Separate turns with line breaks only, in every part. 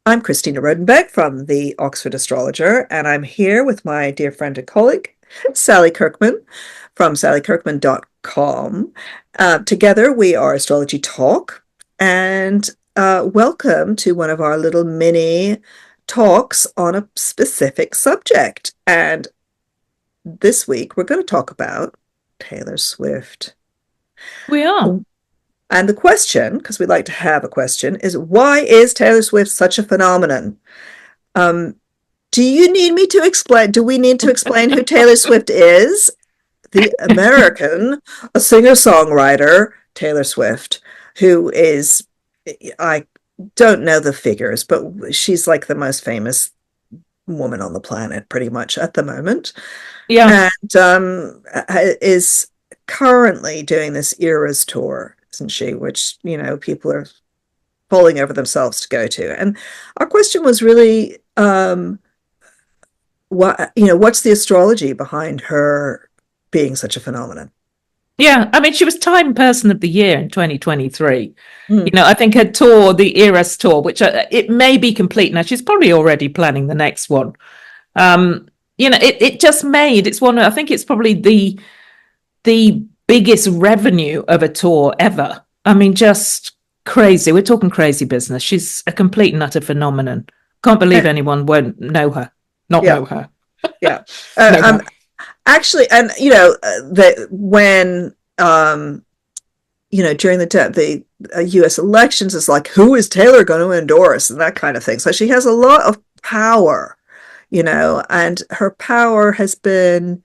I'm Christina Rodenbeck from the Oxford Astrologer, and I'm here with my dear friend and colleague, Sally Kirkman from sallykirkman.com. Together, we are Astrology Talk, and welcome to one of our little mini talks on a specific subject. And this week, we're going to talk about Taylor Swift.
We are.
And the question, because we like to have a question, is why is Taylor Swift such a phenomenon? Do you need me to explain? Do we need to explain who Taylor Swift is? The American, a singer-songwriter, Taylor Swift, who is, I don't know the figures, but she's like the most famous woman on the planet pretty much at the moment.
Yeah.
And is currently doing this Eras tour, isn't she? Which, people are falling over themselves to go to. And our question was really, what's the astrology behind her being such a phenomenon?
Yeah. I mean, she was Time Person of the Year in 2023.
Mm.
I think her tour, the Eras tour, which it may be complete now. She's probably already planning the next one. It just made, it's one, I think it's probably the biggest revenue of a tour ever. I mean, just crazy. We're talking crazy business. She's a complete and utter phenomenon. Can't believe anyone won't know her. Know her.
Yeah.
Know her.
Actually, and when during the U.S. elections, it's like, who is Taylor going to endorse and that kind of thing. So she has a lot of power, and her power has been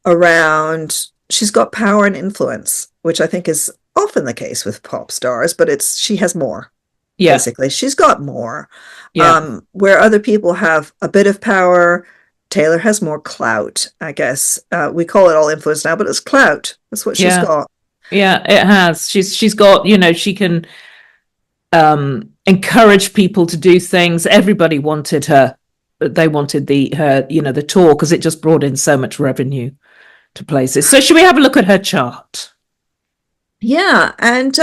around. She's got power and influence, which I think is often the case with pop stars, but she has more.
Yeah.
Basically, she's got more.
Yeah.
Where other people have a bit of power, Taylor has more clout, I guess. We call it all influence now, but it's clout. That's what she's got.
Yeah, it has. She's got, she can encourage people to do things. Everybody wanted her. They wanted the tour because it just brought in so much revenue to places. So should we have a look at her chart?
Yeah, and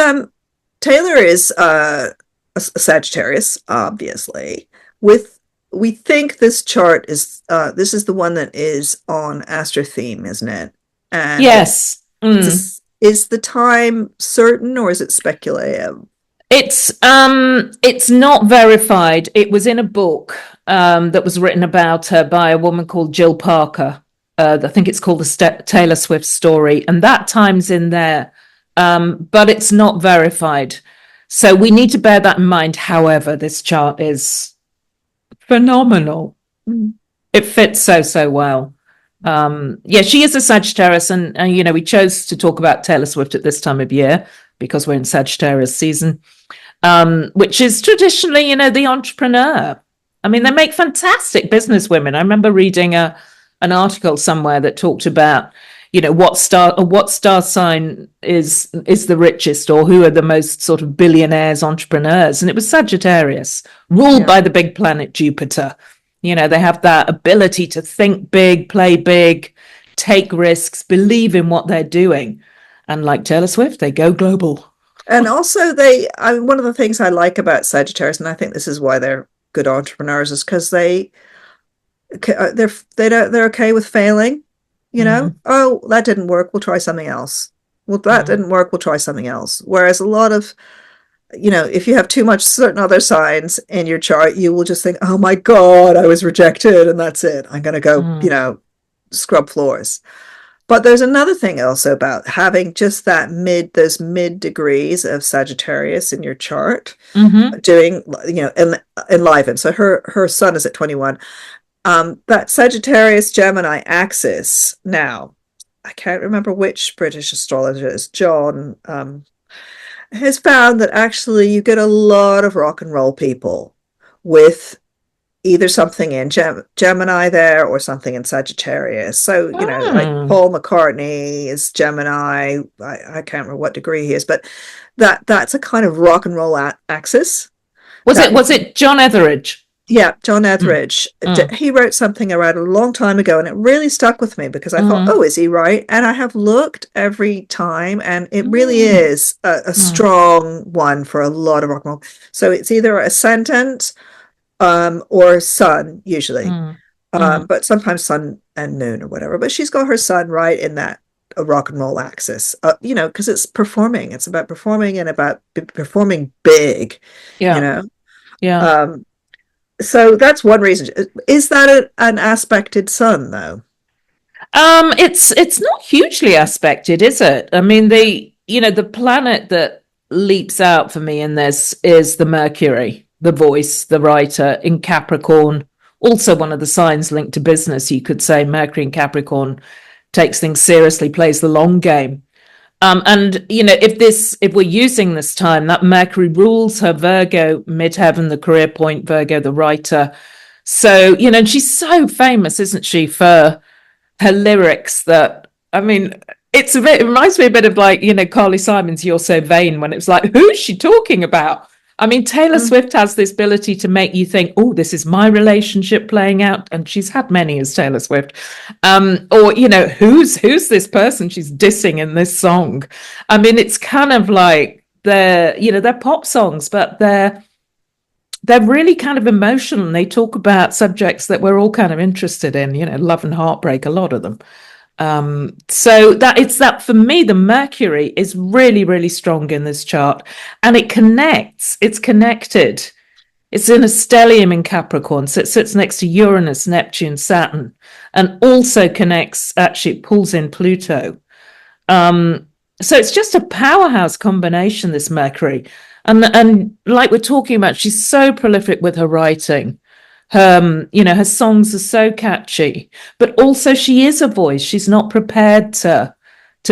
Taylor is a Sagittarius, obviously. We think this chart is this is the one that is on Astro Theme, isn't it? And
yes.
Is the time certain or is it speculative?
It's not verified. It was in a book that was written about her by a woman called Jill Parker. I think it's called the Taylor Swift Story, and that time's in there, but it's not verified. So we need to bear that in mind. However, this chart is phenomenal. It fits so well. She is a Sagittarius, and we chose to talk about Taylor Swift at this time of year because we're in Sagittarius season, which is traditionally, the entrepreneur. I mean, they make fantastic business women. I remember reading an article somewhere that talked about, what star sign is the richest, or who are the most sort of billionaires, entrepreneurs, and it was Sagittarius, ruled by the big planet Jupiter. They have that ability to think big, play big, take risks, believe in what they're doing. And like Taylor Swift, they go global.
And also one of the things I like about Sagittarius, and I think this is why they're good entrepreneurs, is because they're okay with failing. Oh, that didn't work, we'll try something else. Well, that didn't work, we'll try something else. Whereas a lot of, if you have too much certain other signs in your chart, you will just think, oh my God, I was rejected and that's it. I'm going to go, scrub floors. But there's another thing also about having just those mid degrees of Sagittarius in your chart, doing, enliven. So her sun is at 21. That Sagittarius Gemini axis, now I can't remember which British astrologer is, John, has found that actually you get a lot of rock and roll people with either something in Gemini there or something in Sagittarius. So, like Paul McCartney is Gemini. I can't remember what degree he is, but that's a kind of rock and roll axis.
Was it John Etheridge?
Yeah, John Etheridge. He wrote something around a long time ago, and it really stuck with me because I thought, oh, is he right? And I have looked every time, and it really is a strong one for a lot of rock and roll. So it's either ascendant or sun usually,
Mm, mm.
but sometimes sun and moon or whatever. But she's got her sun right in that rock and roll axis, because it's performing. It's about performing and about performing big, you
Yeah,
know.
yeah.
Um, so that's one reason. Is that an aspected sun though?
It's not hugely aspected, is it? I mean, the planet that leaps out for me in this is the Mercury, the voice, the writer in Capricorn. Also, one of the signs linked to business, you could say Mercury in Capricorn takes things seriously, plays the long game. And if we're using this time, that Mercury rules her Virgo midheaven, the career point, Virgo, the writer. So, and she's so famous, isn't she, for her lyrics that, I mean, it reminds me a bit of like, Carly Simon's You're So Vain, when it was like, who's she talking about? I mean, Taylor
Mm.
Swift has this ability to make you think, oh, this is my relationship playing out. And she's had many as Taylor Swift. Or, who's this person she's dissing in this song? I mean, it's kind of like they're pop songs, but they're really kind of emotional, and they talk about subjects that we're all kind of interested in, love and heartbreak, a lot of them. So that for me, the Mercury is really, really strong in this chart, and it's connected. It's in a stellium in Capricorn, so it sits next to Uranus, Neptune, Saturn, and also actually, it pulls in Pluto. So it's just a powerhouse combination, this Mercury. And like we're talking about, she's so prolific with her writing. Her songs are so catchy, but also she is a voice. She's not prepared to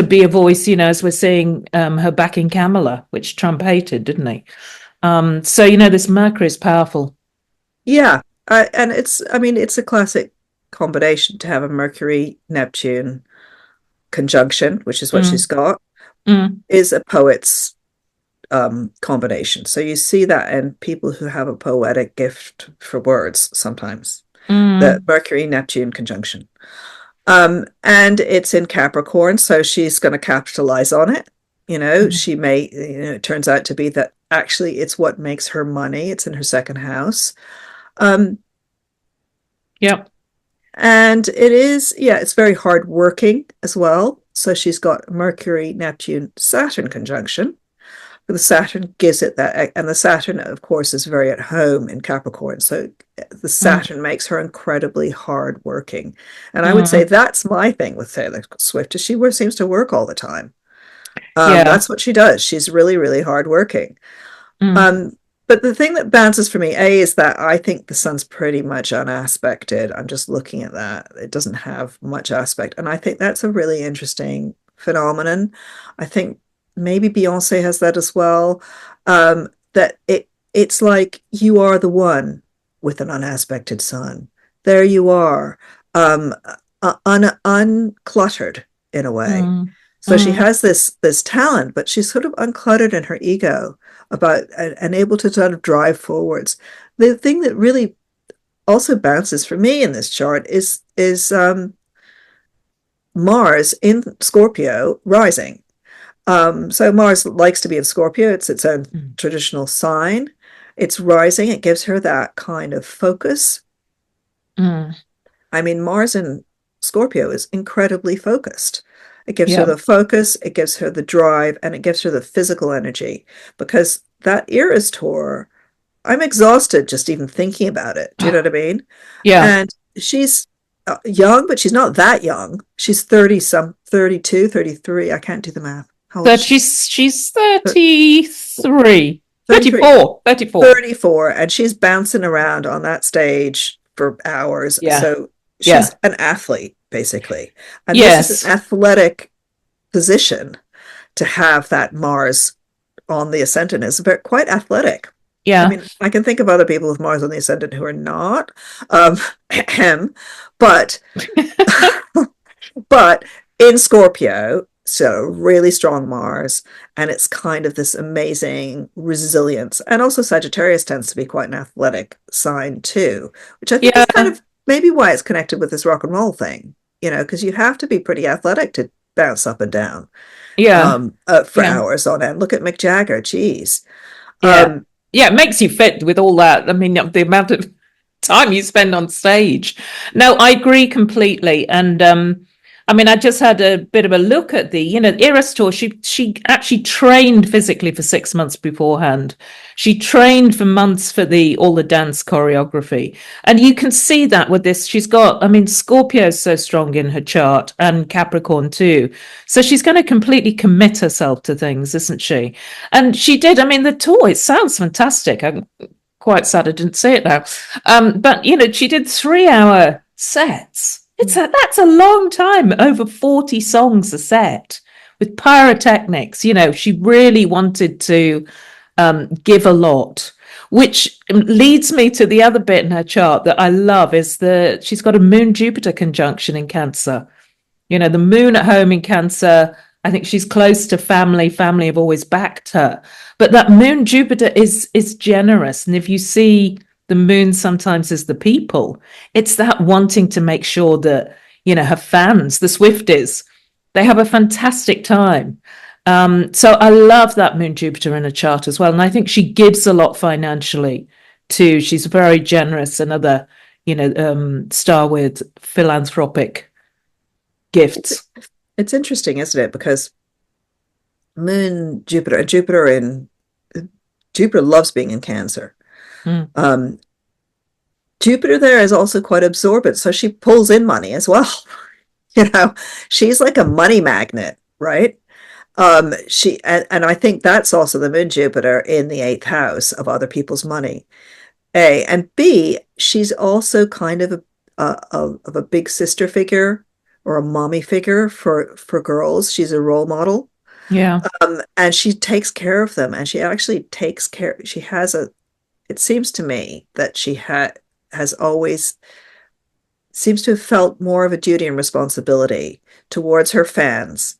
be a voice, as we're seeing her back in Camilla, which Trump hated, didn't he? So this Mercury is powerful.
Yeah, and it's a classic combination to have a Mercury Neptune conjunction, which is what she's
Mm,
got,
mm,
is a poet's combination. So you see that in people who have a poetic gift for words sometimes, the
mm,
Mercury Neptune conjunction. And it's in Capricorn, so she's going to capitalize on it.
mm.
She may, it turns out to be that actually it's what makes her money. It's in her second house. Um,
Yep.
and it is, yeah, it's very hard working as well. So she's got Mercury, Neptune, Saturn conjunction. The Saturn gives it that, and the Saturn, of course, is very at home in Capricorn. So the
Mm,
Saturn makes her incredibly hardworking, and I would say
mm.
that's my thing with Taylor Swift is she seems to work all the time.
Yeah.
That's what she does. She's really, really hardworking.
Mm,
Um, but the thing that bounces for me, is that I think the sun's pretty much unaspected. I'm just looking at that; it doesn't have much aspect, and I think that's a really interesting phenomenon. I think maybe Beyonce has that as well. That it's like you are the one with an unaspected sun. There you are, um, uncluttered in a way.
mm,
So she
mm.
has this talent, but she's sort of uncluttered in her ego about and able to sort of drive forwards. The thing that really also bounces for me in this chart is Mars in Scorpio rising. So Mars likes to be in Scorpio. It's its own
Mm,
traditional sign. It's rising. It gives her that kind of focus.
mm.
I mean, Mars in Scorpio is incredibly focused. It gives her
Yeah.
the focus, it gives her the drive, and it gives her the physical energy because that Eras tour, I'm exhausted just even thinking about it. Do you know what I mean?
Yeah.
And she's young, but she's not that young. She's 30 some, 32, 33. I can't do the math. How old is
But
she?
she's 33,
33,
34, 34.
34, and she's bouncing around on that stage for hours.
Yeah.
So she's
Yeah.
an athlete, basically. And this is an
Yes.
athletic position to have that Mars on the ascendant is quite athletic. I
Yeah.
mean, I can think of other people with Mars on the ascendant who are not, um, but but in Scorpio, so really strong Mars, and it's kind of this amazing resilience. And also Sagittarius tends to be quite an athletic sign too, which I think is kind
Yeah.
of maybe why it's connected with this rock and roll thing, because you have to be pretty athletic to bounce up and down
Yeah.
for
Yeah.
hours on end. Look at Mick Jagger, geez.
Yeah.
Um,
Yeah, it makes you fit with all that. I mean, the amount of time you spend on stage. No, I agree completely. And I mean, I just had a bit of a look at the Eras tour. She actually trained physically for 6 months beforehand. She trained for months for the all the dance choreography. And you can see that with this. She's got, I mean, Scorpio's so strong in her chart and Capricorn too. So she's going to completely commit herself to things, isn't she? And she did. I mean, the tour, it sounds fantastic. I'm quite sad I didn't see it now. But, she did 3-hour sets. That's a long time, over 40 songs a set with pyrotechnics. She really wanted to give a lot, which leads me to the other bit in her chart that I love is she's got a Moon Jupiter conjunction in Cancer. The moon at home in Cancer, I think she's close to family. Family have always backed her. But that moon Jupiter is generous. And if you see the moon sometimes as the people, it's that wanting to make sure that, her fans, the Swifties, they have a fantastic time. So I love that moon Jupiter in a chart as well. And I think she gives a lot financially too. She's very generous, another, star with philanthropic gifts.
It's interesting, isn't it? Because Moon, Jupiter loves being in Cancer.
Mm.
Jupiter there is also quite absorbent, so she pulls in money as well. She's like a money magnet, right? And I think that's also the Moon Jupiter in the 8th house of other people's money. A and B, she's also kind of a big sister figure or a mommy figure for girls. She's a role model.
Yeah.
And she takes care of them, and she actually takes care. It seems to me that has always seems to have felt more of a duty and responsibility towards her fans.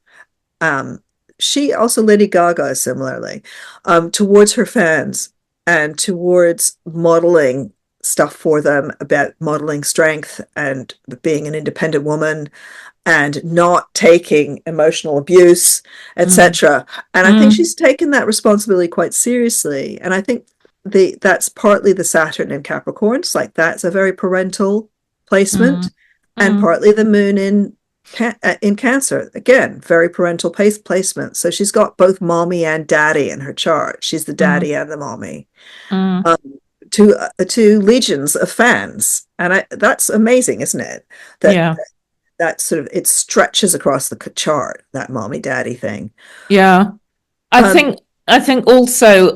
She also, Lady Gaga, similarly, towards her fans and towards modeling stuff for them, about modeling strength and being an independent woman and not taking emotional abuse, etc. And I think she's taken that responsibility quite seriously. And I think that's partly the Saturn in Capricorn. It's like that's a very parental placement, and partly the moon in Cancer, again, very parental placement. So she's got both mommy and daddy in her chart. She's the daddy and the mommy. To legions of fans, and that's amazing, isn't it? That sort of, it stretches across the chart, that mommy daddy thing.
Yeah, I think also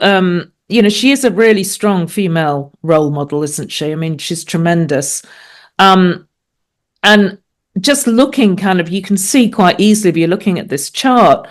she is a really strong female role model, isn't she? I mean, she's tremendous. And just looking kind of, you can see quite easily if you're looking at this chart,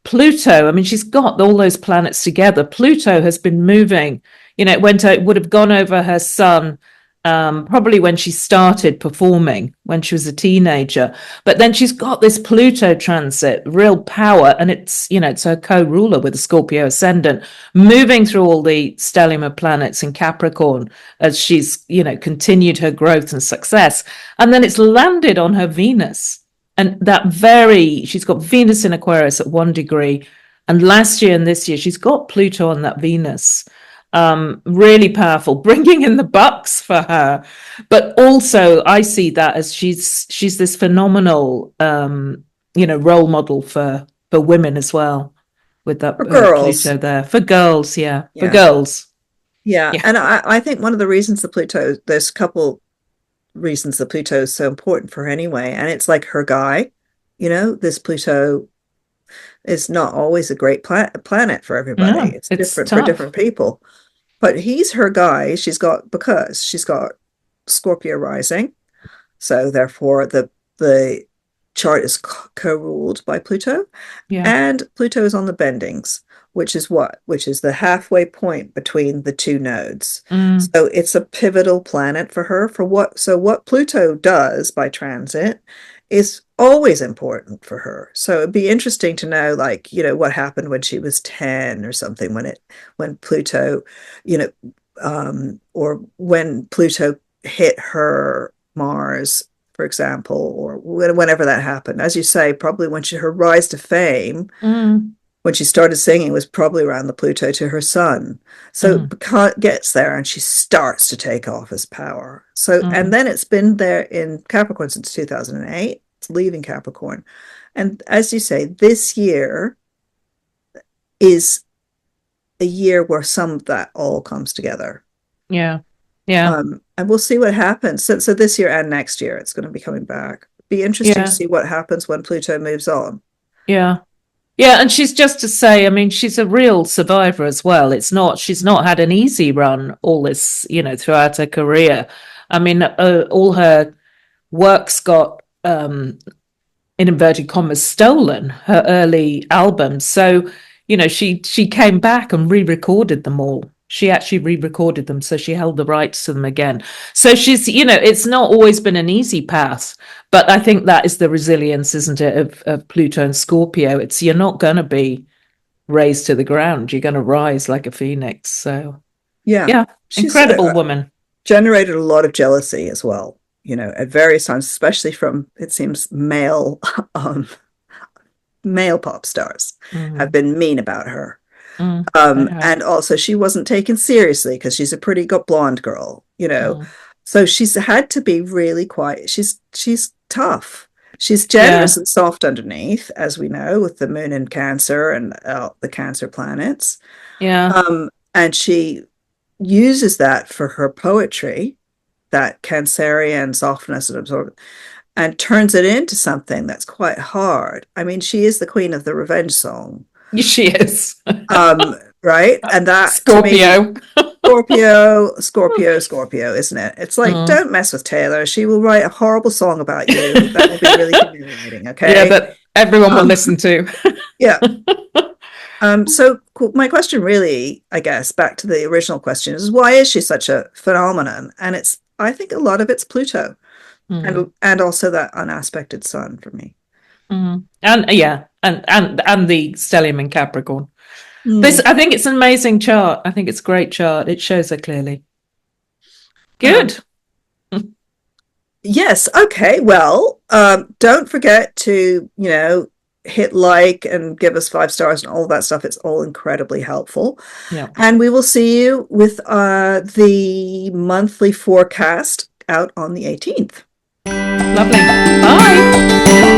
Pluto, I mean, she's got all those planets together. Pluto has been moving, it would have gone over her sun probably when she started performing, when she was a teenager. But then she's got this Pluto transit, real power, and it's her co-ruler with the Scorpio ascendant, moving through all the stellium of planets in Capricorn as she's, continued her growth and success. And then it's landed on her Venus. And she's got Venus in Aquarius at 1 degree. And last year and this year, she's got Pluto on that Venus. Really powerful, bringing in the bucks for her. But also I see that as she's this phenomenal role model for women as well, with that Pluto there for girls. For girls.
And I think one of the reasons there's a couple reasons that Pluto is so important for her anyway, and it's like her guy. This Pluto is not always a great planet for everybody.
No,
it's different tough for different people. But he's her guy. Because she's got Scorpio rising, so therefore the chart is co-ruled by Pluto, and Pluto is on the bendings, which is the halfway point between the two nodes. So it's a pivotal planet for her. What Pluto does by transit is always important for her. So it'd be interesting to know, what happened when she was 10 or something, when Pluto, or when Pluto hit her Mars, for example, or whenever that happened. As you say, probably when her rise to fame, when she started singing was probably around the Pluto to her sun. So it gets there and she starts to take off as power. So, and then it's been there in Capricorn since 2008. It's leaving Capricorn. And as you say, this year is a year where some of that all comes together.
Yeah. Yeah.
And we'll see what happens. So this year and next year, it's going to be coming back. Be interesting to see what happens when Pluto moves on.
Yeah. Yeah, and she's just to say, I mean, she's a real survivor as well. She's not had an easy run all this, throughout her career. I mean, all her works got, in inverted commas, stolen, her early albums. So, she came back and re-recorded them all. She actually re-recorded them, so she held the rights to them again. So she's, it's not always been an easy path, but I think that is the resilience, isn't it, of Pluto and Scorpio. You're not going to be raised to the ground. You're going to rise like a phoenix. So yeah, she's incredible woman.
Generated a lot of jealousy as well, at various times, especially from, it seems, male pop stars have been mean about her. And also she wasn't taken seriously because she's a pretty blonde girl, so she's had to be really quiet. She's tough. She's generous and soft underneath, as we know, with the moon in Cancer and the Cancer planets. And she uses that for her poetry, that Cancerian softness and absorption, and turns it into something that's quite hard. I mean, she is the queen of the revenge song.
She is.
Right? And that
Scorpio.
Scorpio, isn't it? It's like, don't mess with Taylor. She will write a horrible song about you. That will be really humiliating, okay?
Yeah, that everyone will listen to.
Yeah. So my question really, I guess, back to the original question is, why is she such a phenomenon? And I think a lot of it's Pluto and also that unaspected sun for me.
And the stellium in Capricorn. I think it's an amazing chart. I think it's a great chart. It shows her clearly. Good.
Yes. Okay. Well, don't forget to, hit like and give us 5 stars and all that stuff. It's all incredibly helpful.
Yeah.
And we will see you with the monthly forecast out on the 18th.
Lovely. Bye.